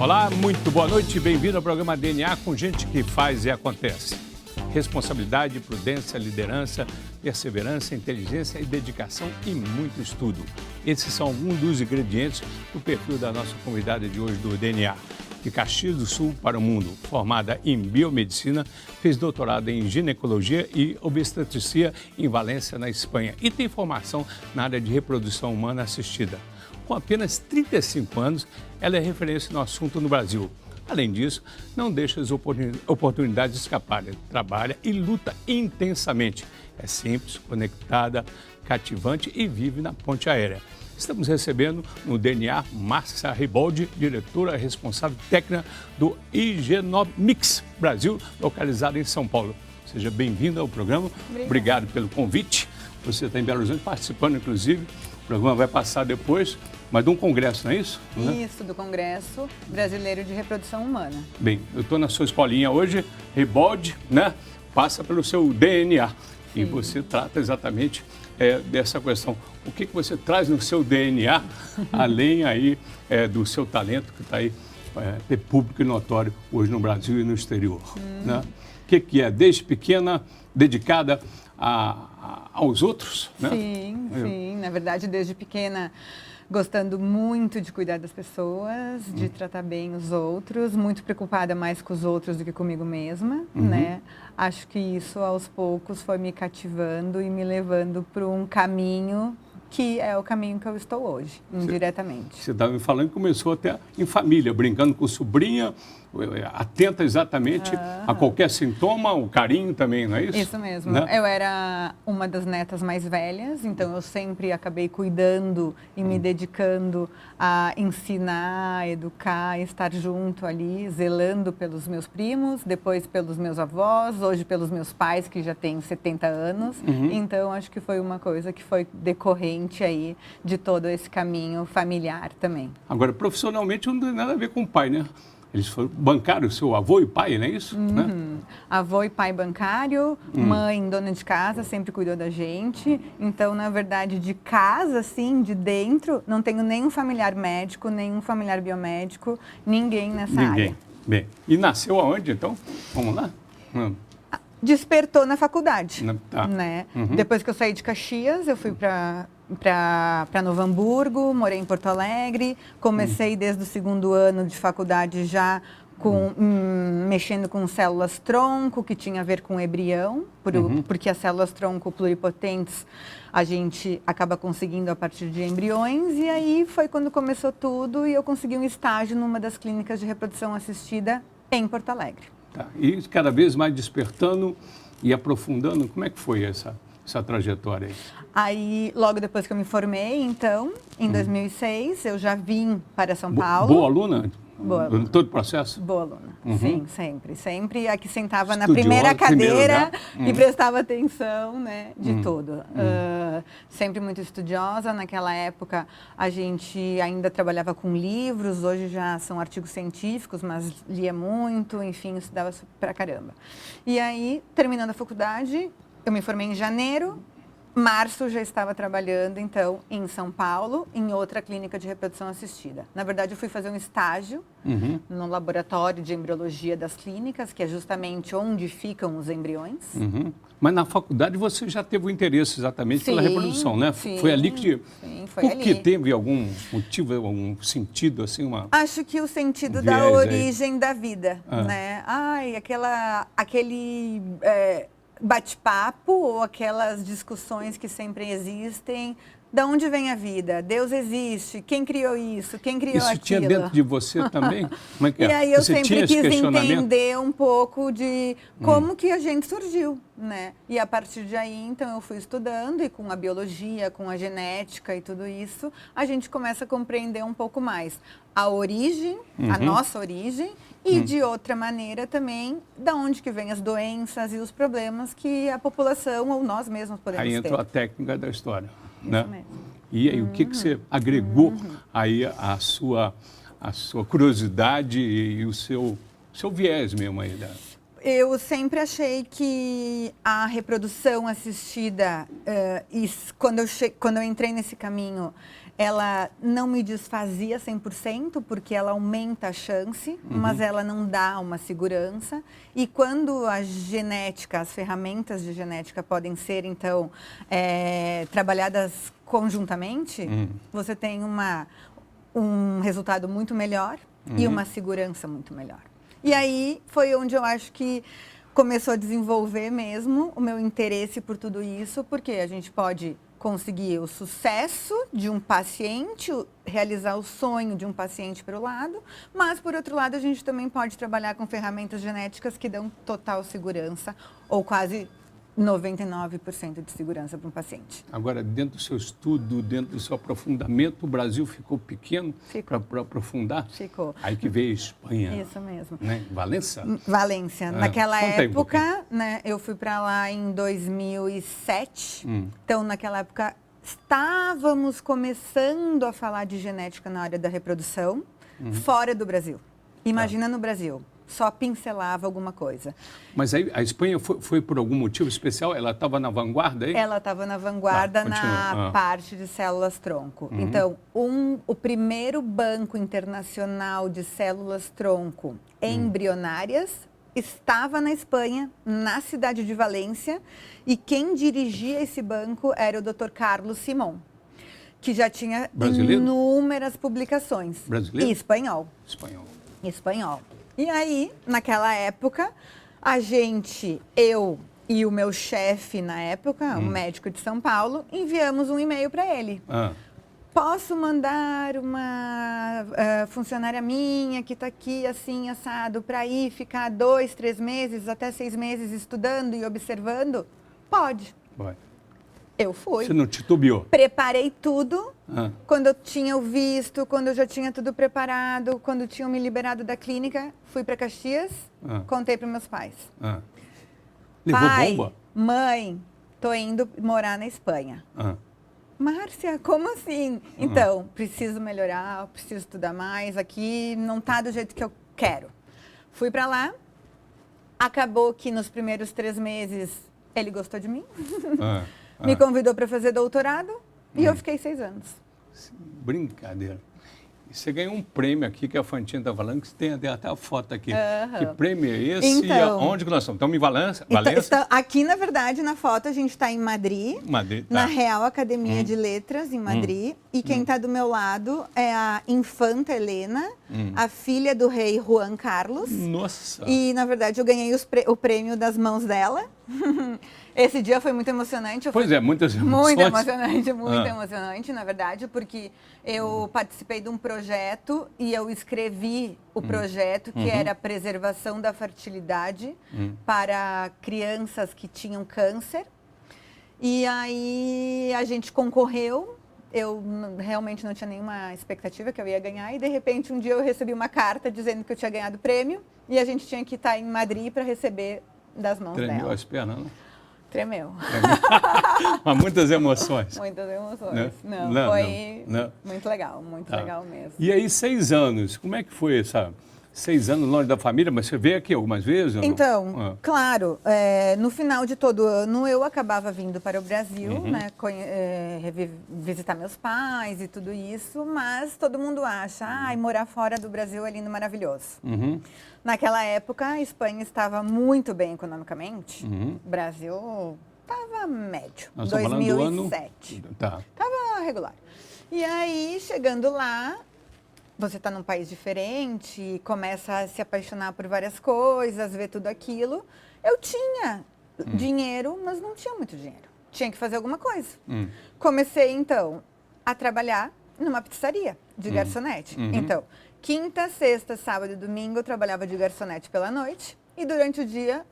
Olá, muito boa noite, bem-vindo ao programa DNA com gente que faz e acontece. Responsabilidade, prudência, liderança, perseverança, inteligência e dedicação e muito estudo. Esses são alguns dos ingredientes do perfil da nossa convidada de hoje do DNA. De Caxias do Sul para o mundo, formada em biomedicina, fez doutorado em ginecologia e obstetricia em Valência, na Espanha, e tem formação na área de reprodução humana assistida. Com apenas 35 anos, ela é referência no assunto no Brasil. Além disso, não deixa as oportunidades escaparem, trabalha e luta intensamente. É simples, conectada, cativante e vive na ponte aérea. Estamos recebendo no DNA Márcia Riboldi, diretora responsável técnica do Igenomix Brasil, localizada em São Paulo. Seja bem-vinda ao programa. Obrigado pelo convite. Você está em Belo Horizonte participando, inclusive. O programa vai passar depois, mas de um congresso, não é isso? Isso, do Congresso Brasileiro de Reprodução Humana. Bem, eu estou na sua escolinha hoje, Riboldi, né? Passa pelo seu DNA. Sim. E você trata exatamente dessa questão. O que você traz no seu DNA, além aí do seu talento que está aí público e notório hoje no Brasil e no exterior? Né? O que é, desde pequena, dedicada aos outros? Né? Sim, sim. Na verdade, desde pequena, gostando muito de cuidar das pessoas, de tratar bem os outros, muito preocupada mais com os outros do que comigo mesma, né? Acho que isso, aos poucos, foi me cativando e me levando para um caminho que é o caminho que eu estou hoje, indiretamente. Você estava me falando que começou até em família, brincando com sobrinha, atenta exatamente a qualquer sintoma, o carinho também, não é isso? Isso mesmo. Né? Eu era uma das netas mais velhas, então eu sempre acabei cuidando e me dedicando a ensinar, a educar, estar junto ali, zelando pelos meus primos, depois pelos meus avós, hoje pelos meus pais, que já têm 70 anos. Então, acho que foi uma coisa que foi decorrente aí de todo esse caminho familiar também. Agora, profissionalmente, não tem nada a ver com o pai, né? Eles foram bancários, seu avô e pai, não é isso? Né? Avô e pai bancário, mãe dona de casa, sempre cuidou da gente. Então, na verdade, de casa, assim, de dentro, não tenho nenhum familiar médico, nenhum familiar biomédico, ninguém nessa área. Bem, e nasceu aonde, então? Vamos lá? Despertou na faculdade, Tá. né? Depois que eu saí de Caxias, eu fui para Novo Hamburgo, morei em Porto Alegre, comecei desde o segundo ano de faculdade já mexendo com células-tronco, que tinha a ver com embrião, porque as células-tronco pluripotentes a gente acaba conseguindo a partir de embriões, e aí foi quando começou tudo e eu consegui um estágio numa das clínicas de reprodução assistida em Porto Alegre. Tá. E cada vez mais despertando e aprofundando, como é que foi essa trajetória aí? Aí, logo depois que eu me formei, então, em 2006, eu já vim para São Paulo. Boa aluna? Boa aluna. Em todo o processo? Boa aluna, sim, sempre. Sempre a que sentava na Estudiosa, primeira cadeira primeiro, e prestava atenção, né, de tudo. Sempre muito estudiosa. Naquela época, a gente ainda trabalhava com livros, hoje já são artigos científicos, mas lia muito, enfim, estudava pra caramba. E aí, terminando a faculdade, eu me formei em janeiro. Março já estava trabalhando, então, em São Paulo, em outra clínica de reprodução assistida. Na verdade, eu fui fazer um estágio no laboratório de embriologia das clínicas, que é justamente onde ficam os embriões. Mas na faculdade você já teve o interesse exatamente pela reprodução, né? Sim, foi ali que... Sim, foi Por ali. que teve algum motivo, algum sentido, assim, uma... Acho que o sentido da origem da vida, né? Ai, aquele bate-papo ou aquelas discussões que sempre existem. Da onde vem a vida? Deus existe? Quem criou isso? Quem criou aquilo? Isso tinha dentro de você também? Como é que é? E aí eu você sempre quis entender um pouco de como que a gente surgiu, né? E a partir de aí, então, eu fui estudando e com a biologia, com a genética e tudo isso, a gente começa a compreender um pouco mais a origem, a nossa origem, e de outra maneira também, da onde que vêm as doenças e os problemas que a população ou nós mesmos podemos ter. Aí entrou a técnica da história, né? Isso mesmo. E aí, o que você agregou aí a sua curiosidade e o seu viés mesmo aí? Eu sempre achei que a reprodução assistida, quando eu entrei nesse caminho, ela não me desfazia 100%, porque ela aumenta a chance, mas ela não dá uma segurança. E quando a genética, as ferramentas de genética podem ser, então, trabalhadas conjuntamente, você tem um resultado muito melhor e uma segurança muito melhor. E aí foi onde eu acho que começou a desenvolver mesmo o meu interesse por tudo isso, porque a gente pode conseguir o sucesso de um paciente, realizar o sonho de um paciente para o lado, mas, por outro lado, a gente também pode trabalhar com ferramentas genéticas que dão total segurança, ou quase 99% de segurança para um paciente. Agora, dentro do seu estudo, dentro do seu aprofundamento, o Brasil ficou pequeno para aprofundar? Ficou. Aí que veio a Espanha. Isso mesmo. Né? Valência? Valência. Naquela época, um né, eu fui para lá em 2007. Então, naquela época, estávamos começando a falar de genética na área da reprodução, fora do Brasil. Imagina no Brasil. Só pincelava alguma coisa. Mas aí a Espanha foi por algum motivo especial? Ela estava na vanguarda aí? Ela estava na vanguarda na parte de células-tronco. Então, o primeiro banco internacional de células-tronco embrionárias estava na Espanha, na cidade de Valência, e quem dirigia esse banco era o Dr. Carlos Simón, que já tinha inúmeras publicações. Brasileiro? E espanhol. Espanhol. E aí, naquela época, eu e o meu chefe na época, um médico de São Paulo, enviamos um e-mail para ele. Posso mandar uma funcionária minha que está aqui, assim, assado, para ir ficar 2, 3 meses, até 6 meses estudando e observando? Pode. Vai. Eu fui. Você não titubeou? Preparei tudo. Quando eu tinha o visto, quando eu já tinha tudo preparado, quando tinham me liberado da clínica, fui para Caxias, contei para meus pais. Levou Pai, bomba? Mãe, tô indo morar na Espanha. Márcia, como assim? Então, preciso melhorar, preciso estudar mais, aqui não tá do jeito que eu quero. Fui para lá, acabou que nos primeiros 3 meses ele gostou de mim. Me convidou para fazer doutorado e eu fiquei 6 anos. Brincadeira. E você ganhou um prêmio aqui, que a Fantinha está falando, que tem até a foto aqui. Que prêmio é esse? Então, e onde que nós estamos? Estamos em Valência? Aqui, na verdade, na foto, a gente está em Madrid, na Real Academia de Letras, em Madrid. E quem está do meu lado é a infanta Helena, a filha do rei Juan Carlos. Nossa! E, na verdade, eu ganhei o prêmio das mãos dela. Esse dia foi muito emocionante. Muitas emoções. Muito emocionante, na verdade, porque eu participei de um projeto e eu escrevi o projeto, que era a preservação da fertilidade para crianças que tinham câncer. E aí a gente concorreu. Eu realmente não tinha nenhuma expectativa que eu ia ganhar. E, de repente, um dia eu recebi uma carta dizendo que eu tinha ganhado o prêmio. E a gente tinha que estar em Madrid para receber das mãos dela. Tremeu as pernas, não? Tremeu. Mas muitas emoções. Muitas emoções. Não, foi muito legal mesmo. E aí, 6 anos, como é que foi essa 6 anos longe da família? Mas você veio aqui algumas vezes? Então, claro, no final de todo ano eu acabava vindo para o Brasil, né, visitar meus pais e tudo isso, mas todo mundo acha, morar fora do Brasil é lindo, maravilhoso. Naquela época, a Espanha estava muito bem economicamente, o Brasil estava médio, Nós 2007. Tá. Estava regular. E aí, chegando lá, você está num país diferente, começa a se apaixonar por várias coisas, ver tudo aquilo. Eu tinha dinheiro, mas não tinha muito dinheiro. Tinha que fazer alguma coisa. Comecei, então, a trabalhar numa pizzaria de garçonete. Então, quinta, sexta, sábado e domingo eu trabalhava de garçonete pela noite. E durante o dia,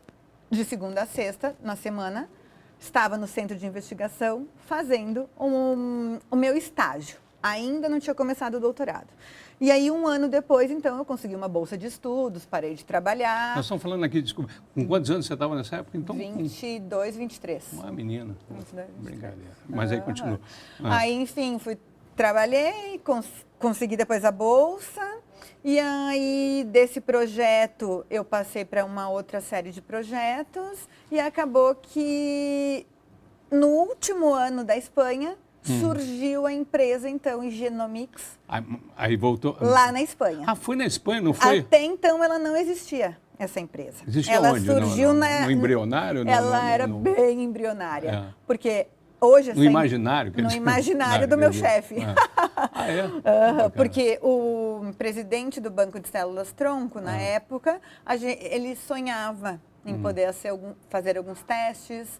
de segunda a sexta, na semana, estava no centro de investigação fazendo o meu estágio. Ainda não tinha começado o doutorado. E aí, 1 ano depois, então, eu consegui uma bolsa de estudos, parei de trabalhar. Nós estamos falando aqui, desculpa, com quantos anos você estava nessa época? Então, 22, 23. Uma menina. 22, 23. Brincadeira. Mas aí continua. Aí, enfim, trabalhei, consegui depois a bolsa. E aí, desse projeto, eu passei para uma outra série de projetos e acabou que no último ano da Espanha surgiu a empresa, então, Genomics, Aí voltou. lá na Espanha. Ah, foi na Espanha, não foi? Até então, ela não existia, essa empresa. Existia ela onde? surgiu no embrionário? Ela era bem embrionária, porque hoje... No imaginário? No imaginário do meu chefe. Ah, é? Porque o presidente do Banco de Células Tronco, na época, ele sonhava em poder fazer alguns testes,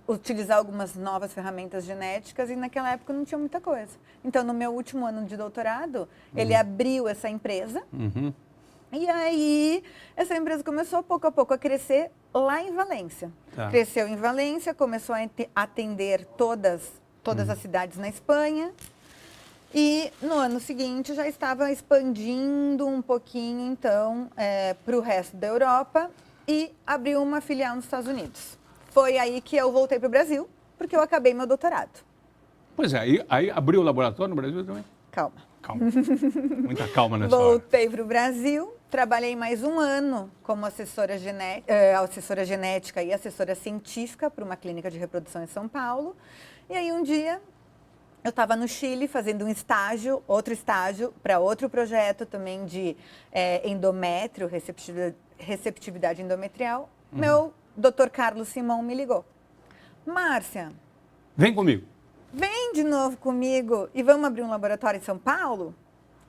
utilizar algumas novas ferramentas genéticas, e naquela época não tinha muita coisa. Então, no meu último ano de doutorado, ele abriu essa empresa, e aí essa empresa começou pouco a pouco a crescer lá em Valência. Tá. Cresceu em Valência, começou a atender todas as cidades na Espanha. E no ano seguinte já estava expandindo um pouquinho, então, para o resto da Europa e abriu uma filial nos Estados Unidos. Foi aí que eu voltei para o Brasil, porque eu acabei meu doutorado. Pois é, aí abriu o laboratório no Brasil também? Calma. Calma. Muita calma nessa hora. Voltei para o Brasil, trabalhei mais um ano como assessora genética e assessora científica para uma clínica de reprodução em São Paulo. E aí um dia eu estava no Chile fazendo outro estágio para outro projeto também de endométrio, receptividade endometrial. Meu Dr. Carlos Simão me ligou. Márcia, vem comigo. Vem de novo comigo e vamos abrir um laboratório em São Paulo?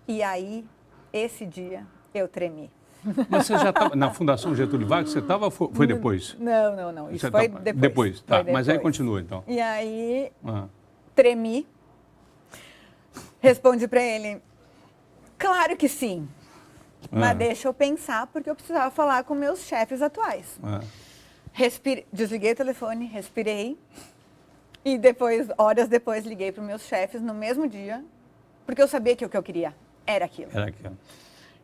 E aí, esse dia, eu tremi. Mas você já estava na Fundação Getúlio Vargas? Você estava ou foi depois? Não. Isso você foi tá, depois. Depois, tá. Foi depois. Mas aí continua, então. E aí, tremi. Respondi para ele, claro que sim. Mas deixa eu pensar, porque eu precisava falar com meus chefes atuais. Desliguei o telefone, respirei. E depois, horas depois, liguei para os meus chefes no mesmo dia, porque eu sabia que o que eu queria era aquilo. Era aquilo.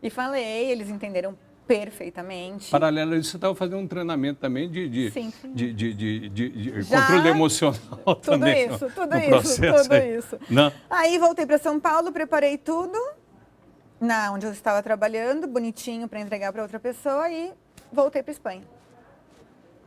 E falei, eles entenderam perfeitamente. Paralelo a isso, você estava fazendo um treinamento também de Já, controle emocional também. Tudo isso. Não. Aí voltei para São Paulo, preparei tudo, onde eu estava trabalhando, bonitinho para entregar para outra pessoa, e voltei para Espanha.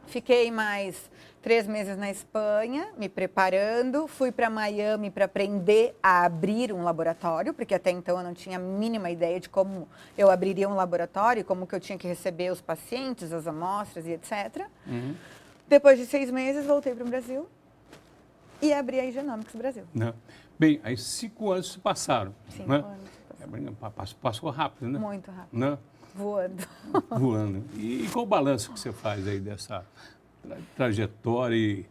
Fiquei mais 3 meses na Espanha, me preparando. Fui para Miami para aprender a abrir um laboratório, porque até então eu não tinha a mínima ideia de como eu abriria um laboratório, como que eu tinha que receber os pacientes, as amostras e etc. Depois de 6 meses, voltei para o Brasil e abri a Genomics Brasil. Não. Bem, aí 5 anos se passaram. 5 anos. Passou rápido, né? Muito rápido. Não? Voando. E qual o balanço que você faz aí dessa trajetória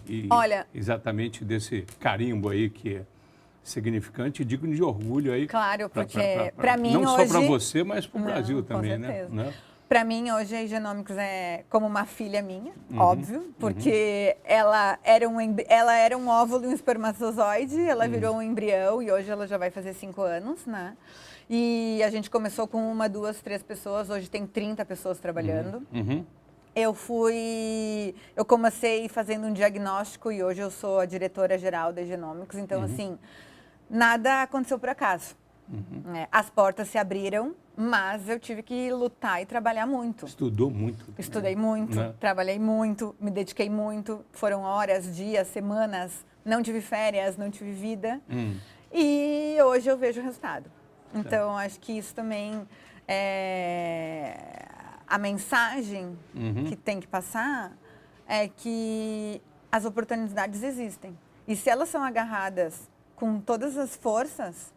e Olha, exatamente desse carimbo aí que é significante e digno de orgulho aí? Claro, porque para mim não hoje... só para você, mas para o Brasil também, com certeza. né? Para mim, hoje, a Genomics é como uma filha minha, óbvio, porque ela era um óvulo e um espermatozoide, ela virou um embrião e hoje ela já vai fazer 5 anos, né? E a gente começou com 1, 2, 3 pessoas, hoje tem 30 pessoas trabalhando. Eu comecei fazendo um diagnóstico e hoje eu sou a diretora-geral da Genomics, então, assim, nada aconteceu por acaso. As portas se abriram, mas eu tive que lutar e trabalhar muito. Estudou muito. Estudei muito, né? Trabalhei muito, me dediquei muito. Foram horas, dias, semanas, não tive férias, não tive vida. E hoje eu vejo o resultado. Então, acho que isso também é... A mensagem que tem que passar é que as oportunidades existem. E se elas são agarradas com todas as forças,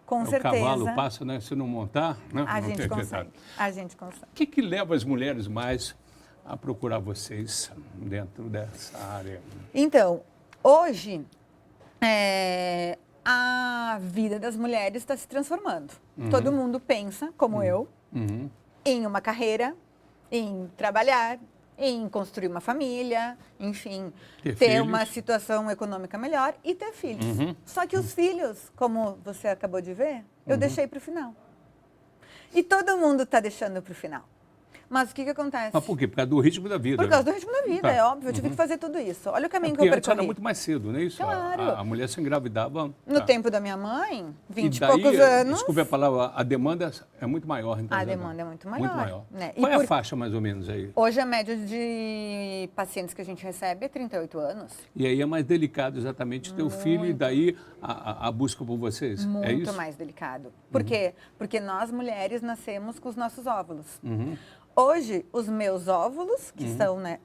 com certeza... O cavalo passa, né? Se não montar... Né? A gente consegue. O que leva as mulheres mais a procurar vocês dentro dessa área? Então, hoje, a vida das mulheres está se transformando. Todo mundo pensa, como eu, em uma carreira, em trabalhar, em construir uma família, enfim, ter uma situação econômica melhor e ter filhos. Só que os filhos, como você acabou de ver, eu deixei para o final. E todo mundo está deixando para o final. Mas o que acontece? Mas por quê? Por causa do ritmo da vida. Por causa do ritmo da vida, Tá. é óbvio. Eu tive que fazer tudo isso. Olha o caminho que eu Porque antes era percorri. muito mais cedo, não é isso? Claro. A mulher se engravidava... No tempo da minha mãe, 20 E e daí, poucos anos... desculpe a palavra, a demanda é muito maior. Então, A demanda é muito maior. Muito maior. Né? Qual é a faixa, mais ou menos, aí? Hoje, a média de pacientes que a gente recebe é 38 anos. E aí é mais delicado exatamente ter o filho e daí a busca por vocês, é isso? Muito mais delicado. Por quê? Porque nós, mulheres, nascemos com os nossos óvulos. Uhum. Hoje, os meus óvulos, que são, né,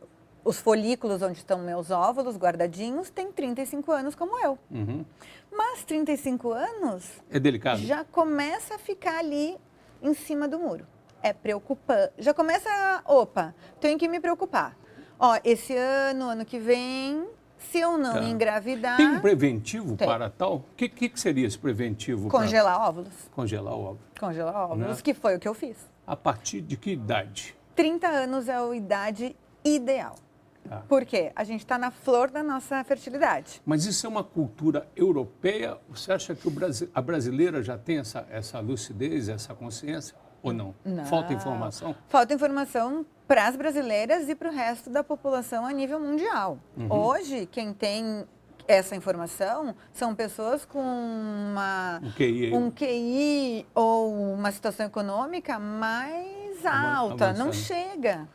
os folículos onde estão meus óvulos guardadinhos, têm 35 anos como eu. Uhum. Mas 35 anos É delicado? já começa a ficar ali em cima do muro. É preocupante. Já começa opa, tenho que me preocupar. Ó, esse ano que vem, se eu não engravidar... Tem um preventivo Tem. para tal? O que seria esse preventivo? Congelar óvulos. Congelar o óvulo. Congelar óvulos, Né? que foi o que eu fiz. A partir de que idade? 30 anos é a idade ideal. Tá. Por quê? A gente está na flor da nossa fertilidade. Mas isso é uma cultura europeia? Você acha que a brasileira já tem essa lucidez, essa consciência? Ou não? Não. Falta informação? Falta informação para as brasileiras e para o resto da população a nível mundial. Hoje, quem tem essa informação são pessoas com um QI ou uma situação econômica mais alta. Avançando. Não chega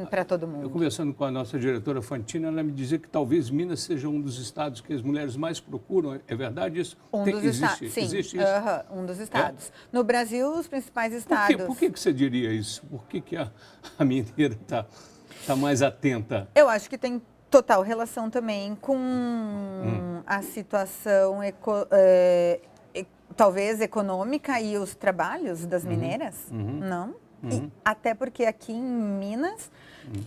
para todo Eu mundo. conversando com a nossa diretora Fantina, ela me dizia que talvez Minas seja um dos estados que as mulheres mais procuram. É verdade isso? Sim, existe isso? um dos estados. No Brasil, os principais estados... Por que você diria isso? Por que a mineira está mais atenta? Eu acho que tem total relação também com a situação talvez econômica e os trabalhos das mineiras, não? E até porque aqui em Minas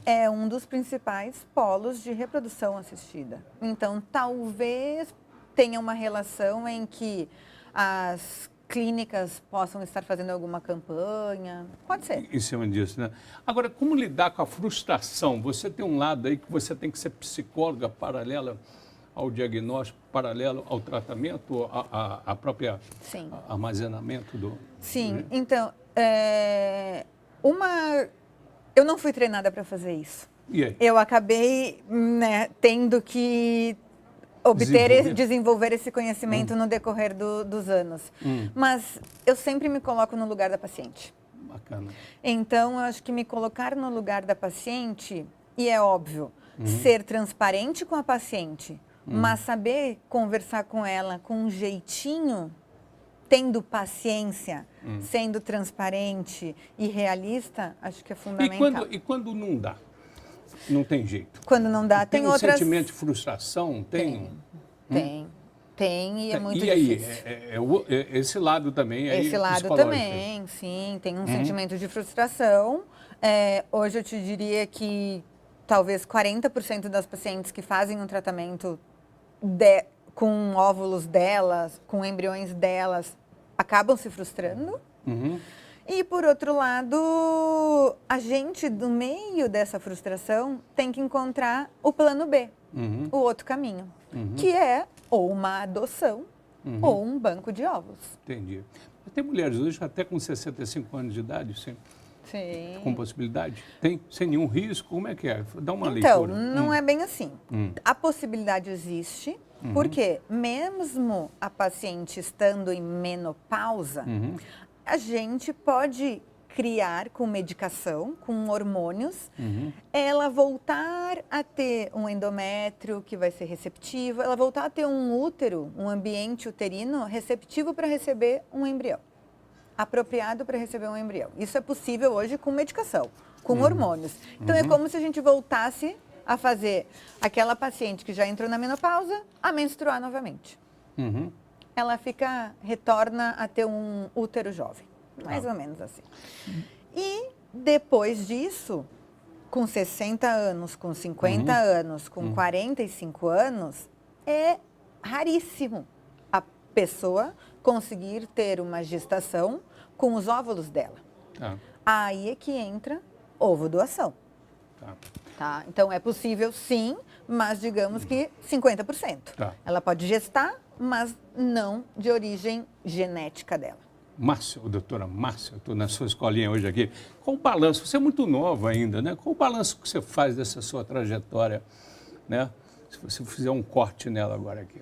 é um dos principais polos de reprodução assistida. Então, talvez tenha uma relação em que as clínicas possam estar fazendo alguma campanha. Pode ser. Em cima disso, né? Agora, como lidar com a frustração? Você tem um lado aí que você tem que ser psicóloga paralela ao diagnóstico, paralelo ao tratamento, a própria Sim. armazenamento do... Sim, né? então, eu não fui treinada para fazer isso. E aí? Eu acabei, né, tendo que desenvolver esse conhecimento no decorrer dos anos. Mas eu sempre me coloco no lugar da paciente. Bacana. Então, eu acho que me colocar no lugar da paciente, e é óbvio, ser transparente com a paciente, mas saber conversar com ela com um jeitinho, tendo paciência, sendo transparente e realista, acho que é fundamental. E quando não dá? Não tem jeito. Quando não dá, tem um outras... sentimento de frustração? Tem e é muito e aí, difícil. esse lado também é Esse lado psicológico. também, sim, tem um sentimento de frustração. Hoje eu te diria que talvez 40% das pacientes que fazem um tratamento com óvulos delas, com embriões delas, acabam se frustrando. E, por outro lado, a gente, no meio dessa frustração, tem que encontrar o plano B, o outro caminho, que é ou uma adoção ou um banco de óvulos. Entendi. Mas tem mulheres hoje até com 65 anos de idade, Sim. com possibilidade? Tem? Sem nenhum risco? Como é que é? Dá uma Então, leitura. não é bem assim. A possibilidade existe, porque mesmo a paciente estando em menopausa, a gente pode criar com medicação, com hormônios, ela voltar a ter um endométrio que vai ser receptivo, ela voltar a ter um útero, um ambiente uterino receptivo para receber um embrião, apropriado para receber um embrião. Isso é possível hoje com medicação, com hormônios. Então é como se a gente voltasse a fazer aquela paciente que já entrou na menopausa a menstruar novamente. Ela retorna a ter um útero jovem, mais ou menos assim. E depois disso, com 60 anos, com 50 anos, com 45 anos, é raríssimo a pessoa conseguir ter uma gestação com os óvulos dela. Aí é que entra ovo-doação. Tá? Então, é possível sim, mas digamos que 50%. Ela pode gestar, mas não de origem genética dela. Márcia, doutora Márcia, estou na sua escolinha hoje aqui. Qual o balanço? Você é muito nova ainda, né? Qual o balanço que você faz dessa sua trajetória, né? Se você fizer um corte nela agora aqui.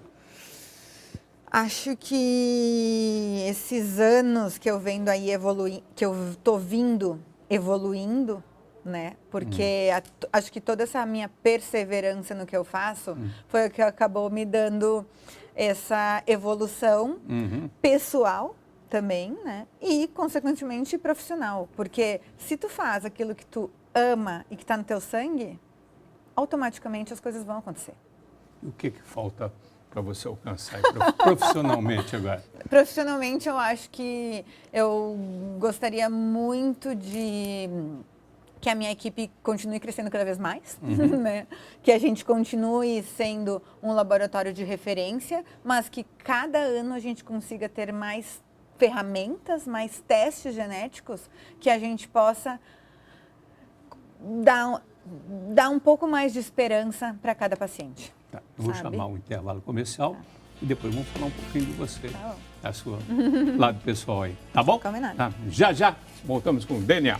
Acho que esses anos que eu vendo aí evoluir, que eu tô vindo evoluindo, né? Porque acho que toda essa minha perseverança no que eu faço foi o que acabou me dando essa evolução pessoal também, né? E, consequentemente, profissional. Porque se tu faz aquilo que tu ama e que está no teu sangue, automaticamente as coisas vão acontecer. E o que falta para você alcançar profissionalmente agora? Profissionalmente, eu acho que eu gostaria muito de que a minha equipe continue crescendo cada vez mais, né? Que a gente continue sendo um laboratório de referência, mas que cada ano a gente consiga ter mais ferramentas, mais testes genéticos, que a gente possa dar um pouco mais de esperança para cada paciente. Tá, eu vou chamar um intervalo comercial e depois vamos falar um pouquinho de você, a sua lado pessoal aí, tá bom? Combinado. Tá, já voltamos com o DNA.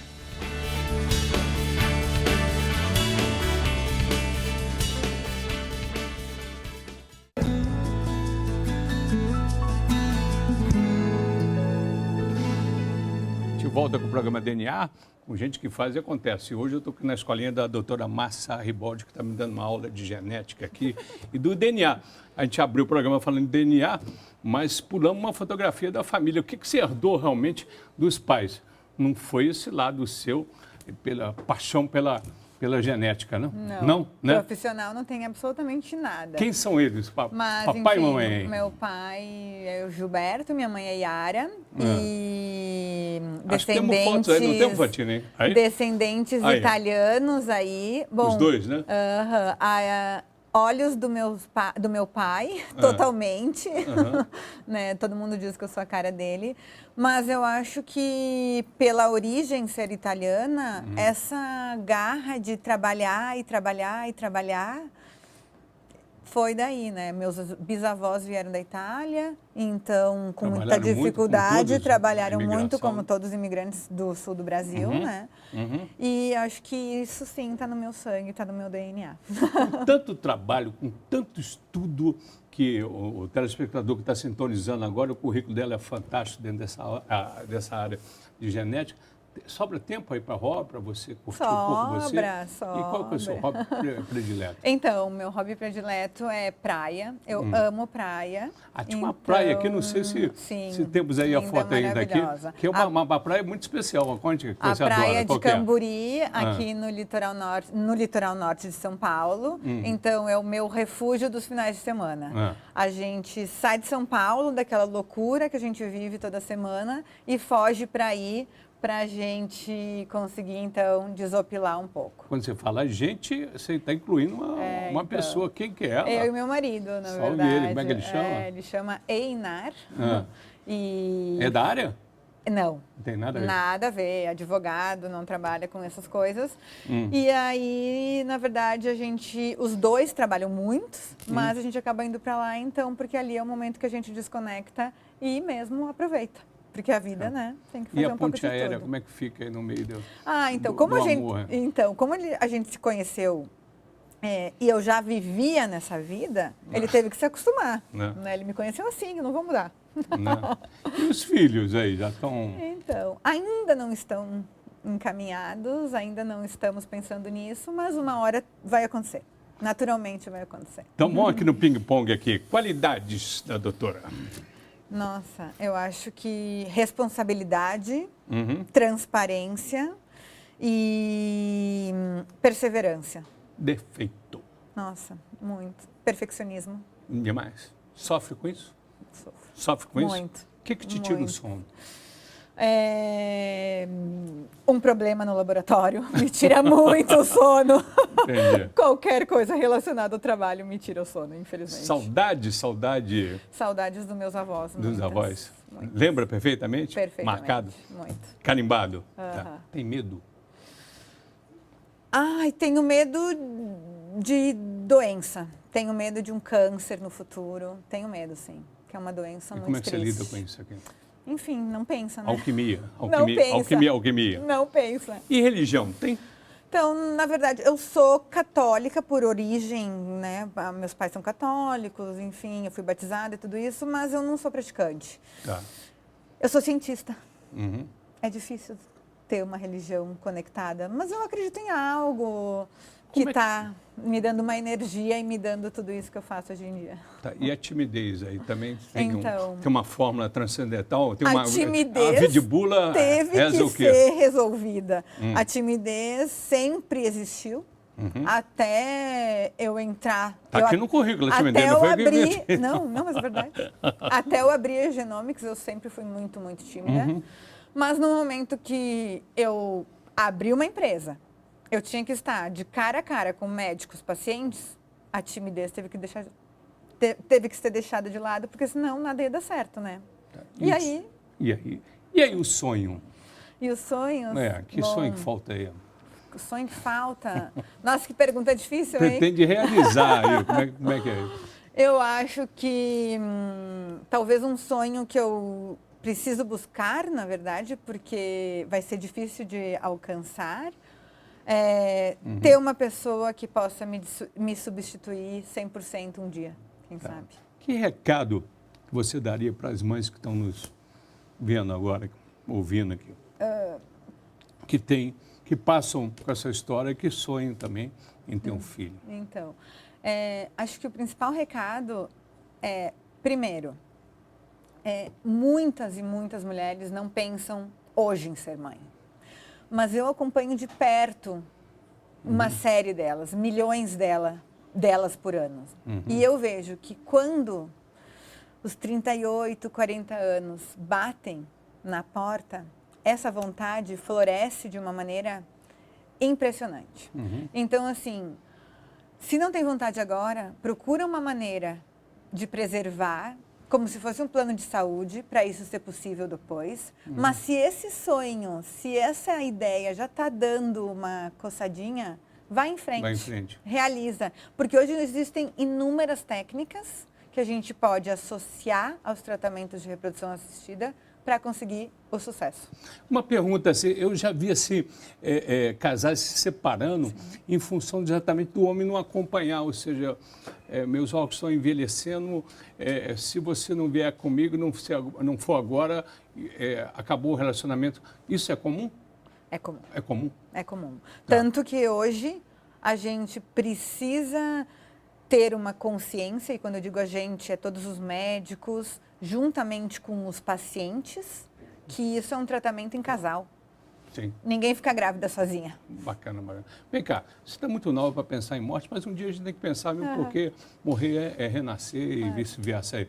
Volta com o programa DNA, com gente que faz e acontece. Hoje eu estou aqui na escolinha da doutora Márcia Riboldi, que está me dando uma aula de genética aqui, e do DNA. A gente abriu o programa falando de DNA, mas pulamos uma fotografia da família. O que você herdou realmente dos pais? Não foi esse lado seu, pela paixão pela genética, não? Não, né? Profissional não tem absolutamente nada. Quem são eles? Mas, papai enfim, e mamãe? Meu pai é o Gilberto, minha mãe é Yara. E acho que temos fotos aí, não tem fotinho, hein? Aí? Descendentes italianos aí. Bom, os dois, né? Olhos do meu pai, totalmente. Né? Todo mundo diz que eu sou a cara dele. Mas eu acho que, pela origem ser italiana, essa garra de trabalhar e trabalhar e trabalhar foi daí, né? Meus bisavós vieram da Itália, então, com muita dificuldade, trabalharam muito, como todos os imigrantes do sul do Brasil, né? E acho que isso, sim, está no meu sangue, está no meu DNA. Com tanto trabalho, com tanto estudo, que o telespectador que está sintonizando agora, o currículo dela é fantástico dentro dessa área de genética. Sobra tempo aí para você curtir um pouco você? Sobra. E qual que é o seu hobby predileto? Então, meu hobby predileto é praia. Eu amo praia. Tinha uma praia aqui, não sei se temos aí a foto ainda aqui, que é uma praia muito especial. Onde que você adora? A praia de Camburi, aqui no litoral norte de São Paulo. Então, é o meu refúgio dos finais de semana. A gente sai de São Paulo, daquela loucura que a gente vive toda semana, e foge para ir, para a gente conseguir, então, desopilar um pouco. Quando você fala gente, você está incluindo uma pessoa. Quem que é ela? Eu e meu marido, na verdade. Salve ele, como é que ele chama? Ele chama Einar. É da área? Não. Não tem nada a ver? Nada a ver. Advogado, não trabalha com essas coisas. E aí, na verdade, os dois trabalham muito, mas a gente acaba indo para lá, então, porque ali é o momento que a gente desconecta e mesmo aproveita. Porque a vida, né, tem que fazer um pouco de tudo. E a ponte aérea, como é que fica aí no meio do então, amor? Como a gente se conheceu e eu já vivia nessa vida, ele teve que se acostumar. Né? Ele me conheceu assim, eu não vou mudar. E os filhos aí, já estão... Então, ainda não estão encaminhados, ainda não estamos pensando nisso, mas uma hora vai acontecer. Naturalmente vai acontecer. Então, vamos aqui no ping-pong aqui. Qualidades da doutora? Nossa, eu acho que responsabilidade, transparência e perseverança. Defeito? Nossa, muito. Perfeccionismo. Demais. Sofre com isso? Sofro. Sofre com isso? Muito. O que te tira o sono? Um problema no laboratório me tira muito o sono. Entendi. Qualquer coisa relacionada ao trabalho me tira o sono, infelizmente. Saudade? Saudades dos meus avós. Dos avós. Muitas. Lembra perfeitamente? Perfeitamente. Marcado? Muito. Carimbado? Tá. Tem medo? Tenho medo de doença. Tenho medo de um câncer no futuro. Tenho medo, sim. Que é uma doença muito triste. Como é que você lida com isso aqui? enfim, não pensa, né? Alquimia. Não pensa. Alquimia. Não pensa. E religião, tem? Então, na verdade, eu sou católica por origem, né? Meus pais são católicos, enfim, eu fui batizada e tudo isso, mas eu não sou praticante. Tá. Eu sou cientista. Uhum. É difícil ter uma religião conectada, mas eu acredito em algo que está me dando uma energia e me dando tudo isso que eu faço hoje em dia. Tá. E a timidez aí também tem, Então, tem uma fórmula transcendental? Tem a timidez a vidibula teve reza que o quê? ser resolvida. A timidez sempre existiu. Até eu entrar... Está aqui no currículo, a timidez, até não eu foi abrir... Não, mas é verdade. Até eu abrir a Genomics, eu sempre fui muito, muito tímida. Mas no momento que eu abri uma empresa, eu tinha que estar de cara a cara com médicos, pacientes, a timidez teve que ser deixada de lado, porque senão nada ia dar certo, né? Tá. E aí? E aí o sonho? E os sonhos? Que sonho que falta aí? O sonho que falta? Nossa, que pergunta difícil, hein? Pretende realizar aí, como é que é? Eu acho que talvez um sonho que eu preciso buscar, na verdade, porque vai ser difícil de alcançar, é ter uma pessoa que possa me substituir 100% um dia, quem sabe. Que recado você daria para as mães que estão nos vendo agora, ouvindo aqui? Que passam com essa história, que sonham também em ter um filho. Então, acho que o principal recado é, primeiro, muitas e muitas mulheres não pensam hoje em ser mãe. Mas eu acompanho de perto uma série delas, milhões delas por ano. E eu vejo que quando os 38, 40 anos batem na porta, essa vontade floresce de uma maneira impressionante. Então, assim, se não tem vontade agora, procura uma maneira de preservar, como se fosse um plano de saúde, para isso ser possível depois. Mas se esse sonho, se essa ideia já está dando uma coçadinha, vai em frente. Vai em frente. Realiza. Porque hoje existem inúmeras técnicas que a gente pode associar aos tratamentos de reprodução assistida para conseguir o sucesso. Uma pergunta, assim, eu já vi assim, casais se separando em função exatamente do homem não acompanhar, ou seja, meus órgãos estão envelhecendo, se você não vier comigo, não for agora, acabou o relacionamento. Isso é comum? É comum. É comum? É comum. Tá. Tanto que hoje a gente precisa ter uma consciência, e quando eu digo a gente, é todos os médicos, juntamente com os pacientes, que isso é um tratamento em casal. Sim. Ninguém fica grávida sozinha. Bacana, bacana. Vem cá, você está muito nova para pensar em morte, mas um dia a gente tem que pensar mesmo, porque morrer é renascer e vice-versa.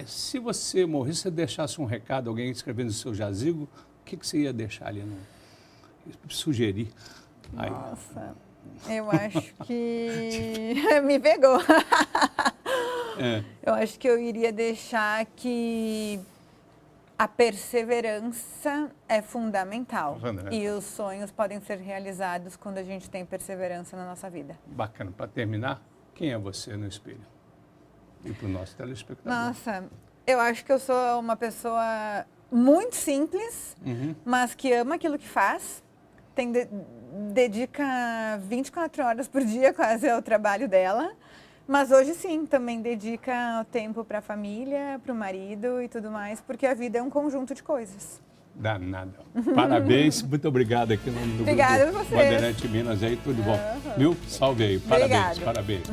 Se você morresse, você deixasse um recado, alguém escrevendo no seu jazigo, o que você ia deixar ali? Sugerir? Aí. Nossa, eu acho que... Me pegou. Eu acho que eu iria deixar que a perseverança é fundamental. E os sonhos podem ser realizados quando a gente tem perseverança na nossa vida. Bacana. Para terminar, quem é você no espelho? E para o nosso telespectador. Nossa, eu acho que eu sou uma pessoa muito simples, mas que ama aquilo que faz. Dedica 24 horas por dia quase ao trabalho dela. Mas hoje sim, também dedica tempo para a família, para o marido e tudo mais, porque a vida é um conjunto de coisas. Danada. Parabéns, muito obrigado aqui no nome do Obrigada Grupo a vocês. Bandeirante Minas aí, tudo bom. Viu? Salve aí. Parabéns, Obrigada. parabéns.